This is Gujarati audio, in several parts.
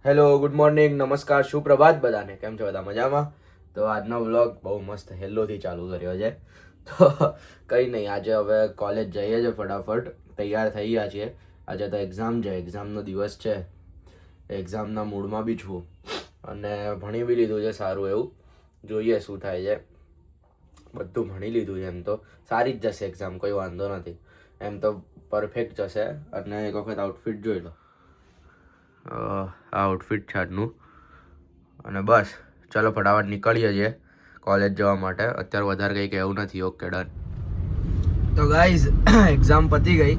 હેલો, ગુડ મોર્નિંગ, નમસ્કાર, સુપ્રભાત બધાને. કેમ છો બધા? મજામાં? તો આજનો વ્લોગ બહુ મસ્ત હેલ્લોથી ચાલુ કર્યો છે. તો કંઈ નહીં, આજે હવે કોલેજ જઈએ છીએ, ફટાફટ તૈયાર થઈ ગયા છીએ. આજે તો એક્ઝામ છે, એક્ઝામનો દિવસ છે. એક્ઝામના મૂડમાં બી છું અને ભણી બી લીધું છે સારું એવું. જોઈએ શું થાય છે. બધું ભણી લીધું છે, એમ તો સારી જ જશે એક્ઝામ, કોઈ વાંધો નથી. એમ તો પરફેક્ટ જશે. અને એક વખત આઉટફિટ જોઈ લો. આ આઉટફિટ છે આજનું. અને બસ ચાલો ફટાફટ નીકળીએ છીએ કોલેજ જવા માટે. અત્યારે વધારે કંઈ કહેવું નથી. Okay, done. તો ગાઈઝ, એક્ઝામ પતી ગઈ,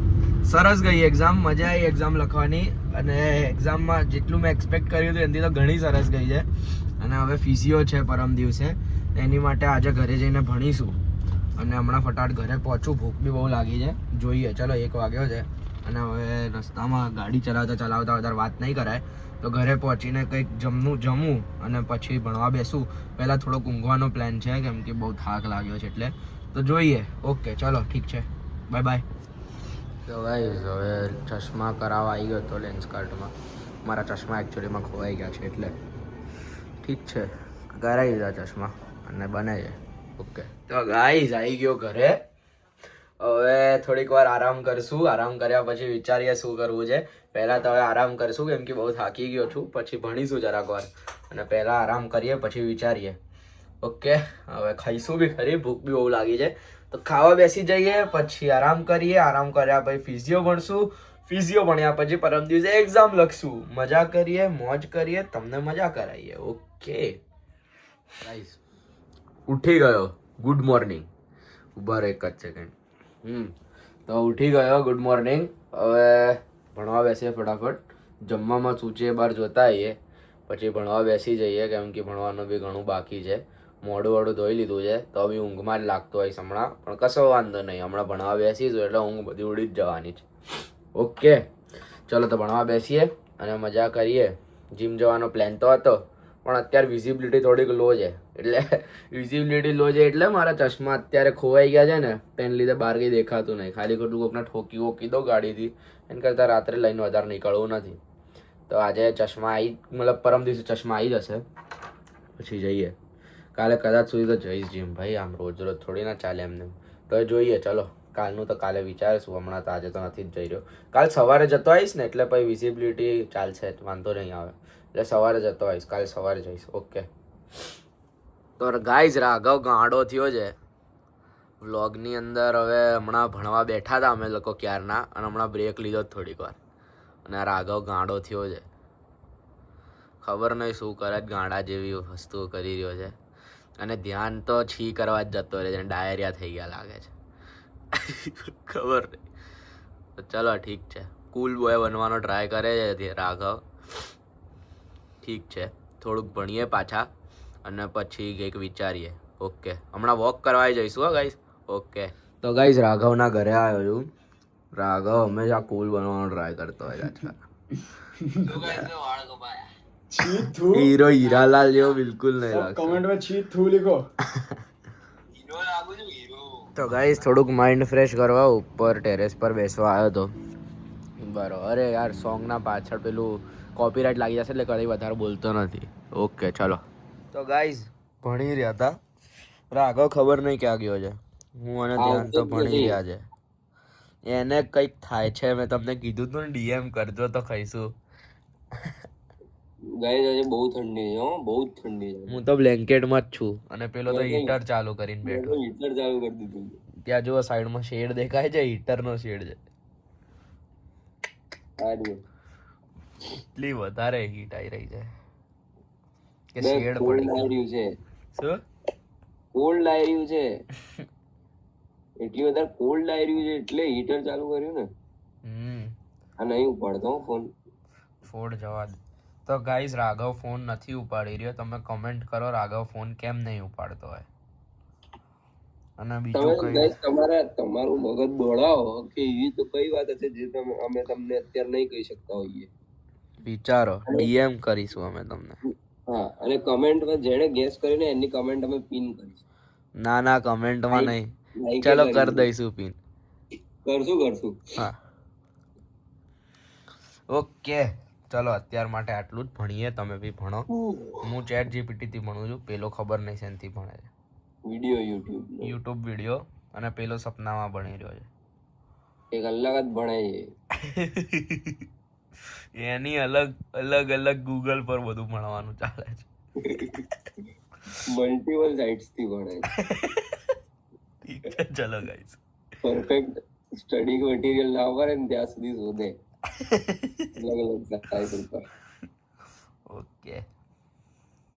સરસ ગઈ એક્ઝામ, મજા આવી એક્ઝામ લખવાની. અને એક્ઝામમાં જેટલું મેં એક્સપેક્ટ કર્યું હતું એનાથી તો ઘણી સરસ ગઈ છે. અને હવે ફિઝિયો છે પરમ દિવસે, એની માટે આજે ઘરે જઈને ભણીશું. અને હમણાં ફટાફટ ઘરે પહોંચું, ભૂખ બી બહુ લાગી છે. જોઈએ, ચલો 1 વાગ્યો છે. અને હવે રસ્તામાં ગાડી ચલાવતા વધારે વાત નહીં કરાય. તો ઘરે પહોંચીને કંઈક જમું અને પછી ભણવા બેસું. પહેલાં થોડોક ઊંઘવાનો પ્લાન છે, કેમ કે બહુ થાક લાગ્યો છે એટલે. તો જોઈએ. ઓકે, ચલો, ઠીક છે, બાય બાય. તો ગાઈઝ, હવે ચશ્મા કરાવવા આવી ગયો હતો લેન્સ કાર્ટમાં. મારા ચશ્મા એકચ્યુઅલીમાં ખોવાઈ ગયા છે એટલે ઠીક છે, કરાવી દીધા ચશ્મા અને બને છે. ઓકે, તો ગાઈઝ આવી ગયો ઘરે. હવે થોડીક વાર આરામ કરશું. આરામ કર્યા પછી વિચારીએ શું કરવું છે. પહેલાં તો હવે આરામ કરશું, કેમ કે બહુ થાકી ગયો છું. પછી ભણીશું જરાક વાર અને પહેલાં આરામ કરીએ, પછી વિચારીએ. ઓકે, હવે ખાઈશું બી ખરી, ભૂખ બી બહુ લાગી છે. તો ખાવા બેસી જઈએ, પછી આરામ કરીએ. આરામ કર્યા પછી ફિઝિયો ભણશું. ફિઝિયો ભણ્યા પછી પરમ દિવસે એક્ઝામ લખશું. મજા કરીએ, મોજ કરીએ, તમને મજા કરાવીએ. ઓકે ગાઈઝ, ઉઠી ગયો. Good morning. ઉભા રહો એક જ સેકન્ડ. તો ઉઠી ગયો. Good morning. હવે ભણવા બેસીએ ફટાફટ. જમવામાં શું છે બહાર જોતા આવીએ, પછી ભણવા બેસી જઈએ, કેમ કે ભણવાનું બી ઘણું બાકી છે. મોઢું ધોઈ લીધું છે, તો બી ઊંઘમાં જ લાગતો હોય હમણાં, પણ કશો વાંધો નહીં. હમણાં ભણવા બેસીશું એટલે ઊંઘ બધી ઉડી જ જવાની છે. ઓકે, ચલો તો ભણવા બેસીએ અને મજા કરીએ. જીમ જવાનો પ્લાન તો હતો, પણ અત્યારે વિઝિબિલિટી થોડીક લો છે. એટલે વિઝિબિલિટી લો છે એટલે મારા ચશ્મા અત્યારે ખોવાઈ ગયા છે ને, તેને લીધે બહાર કંઈ દેખાતું નહીં. ખાલી ખોટું કોકને ઠોકી દો ગાડીથી, એને કરતાં રાત્રે લઈને વધારે નીકળવું નથી. તો આજે ચશ્મા મતલબ પરમ દિવસે ચશ્મા આવી જશે, પછી જઈએ. કાલે કદાચ સુધી તો જઈશ જીમ ભાઈ. આમ રોજ થોડી ના ચાલે એમને. તો જોઈએ, ચલો કાલનું તો કાલે વિચારીશું. હમણાં તો આજે તો નથી જ જઈ રહ્યો. કાલ સવારે જતો આવીશ ને, એટલે પછી વિઝિબિલિટી ચાલશે, વાંધો નહીં આવે. એટલે સવારે જતો આવીશ, કાલે સવારે જઈશ. ઓકે. તો ગાઈઝ, રાઘવ ગાંડો થયો છે વ્લોગની અંદર. હવે હમણાં ભણવા બેઠા હતા અમે લોકો ક્યારના, અને હમણાં બ્રેક લીધો થોડીક વાર. અને રાઘવ ગાંડો થયો છે. ખબર નહીં શું કરે, ગાંડા જેવી વસ્તુઓ કરી રહ્યો છે. અને ધ્યાન તો છી કરવા જ જતો રહે છે. ડાયરિયા થઈ ગયા લાગે છે. ખબર નહીં. તો ચલો ઠીક છે. કુલ બોય બનવાનો ટ્રાય કરે છે રાઘવ. ઠીક છે, થોડુંક ભણીએ પાછા અને પછી કંઈક વિચારીએ. ઓકે, હમણાં વોક કરવા જઈશું હો ગાઈઝ. ઓકે, તો ગાઈઝ રાઘવના ઘરે આવ્યો છું. રાઘવ હંમેશા કુલ બનવાનો ટ્રાય કરતો હોય છે. હીરો હીરાલાલ જેવો બિલકુલ નહીં લાગતો. કમેન્ટ में छी थू लिखो. તો ગાઈઝ, થોડુંક માઇન્ડ ફ્રેશ કરવા ઉપર ટેરેસ પર બેસવા આવ્યો હતો. બરોબર. અરે યાર, સોંગના પાછળ પેલું કોપીરાઇટ લાગી જશે એટલે કદી વધારે બોલતો નથી. ઓકે, ચલો. તો ગાઈઝ, ભણી રહ્યા હતા. રાઘવ ખબર નહીં ક્યાં ગયો છે. હું અને ધ્યાન તો ભણી રહ્યા છે. એને કંઈક થાય છે. મેં તમને કીધું તું ને, ડીએમ કરજો તો ખાઈશું. ગાઈસ આજે બહુ ઠંડી છે, બહુ જ ઠંડી છે. હું તો બ્લેન્કેટમાં જ છું અને પેલો તો હીટર ચાલુ કરીને બેઠો. હીટર ચાલુ કરી દીધું. ત્યાં જુઓ સાઈડમાં શેડ દેખાય છે, હીટરનો શેડ છે. એટલી વધારે હીટ આવી રહી છે કે શેડ પડી રહ્યું છે. શું કોલ્ડ આવી રહ્યું છે? એટલી વધારે કોલ્ડ આવી રહ્યું છે એટલે હીટર ચાલુ કર્યું ને. આ નહીં ઉપાડતો ફોન. ફોડ જવા દે. તો ગાઈઝ, રાઘવ ફોન નથી ઉપાડી રહ્યો. તમે કમેન્ટ કરો રાઘવ ફોન કેમ નહીં ઉપાડતો હોય. અને બીજું કઈ તમારું મગજ દોડાવો કે એવી તો કઈ વાત હશે જે અમે તમને અત્યારે નહીં કહી શકતા હોઈએ. વિચારો, ડીએમ કરીશું અમે તમને. હા, અને કમેન્ટમાં જેણે ગેસ કરીને એની કમેન્ટ અમે પિન કરીશું. ના, કમેન્ટમાં નહીં, ચલો કરી દઈશું પિન. કરશું. હા. ઓકે, ચલો અત્યાર માટે આટલું જ ભણીએ, તમે બી ભણો. હું ચેટ જીપીટી થી ભણું છું, પેલો ખબર નહીં શેનથી ભણે છે. વિડિયો યુટ્યુબ વિડીયો, અને પેલો સપનામાં ભણી રહ્યો એક અલગ જ ભણાય છે. એની અલગ અલગ અલગ ગૂગલ પર બધું ભણવાનું ચાલે છે. મલ્ટિપલ સાઇટ્સ થી ભણાય. ઠીક છે, ચલો ગાઈસ. પરફેક્ટ સ્ટડી મટીરિયલ ના કરે ને ત્યાં સુધી શોધે અલગ અલગ સાઇટ ઉપર. ઓકે.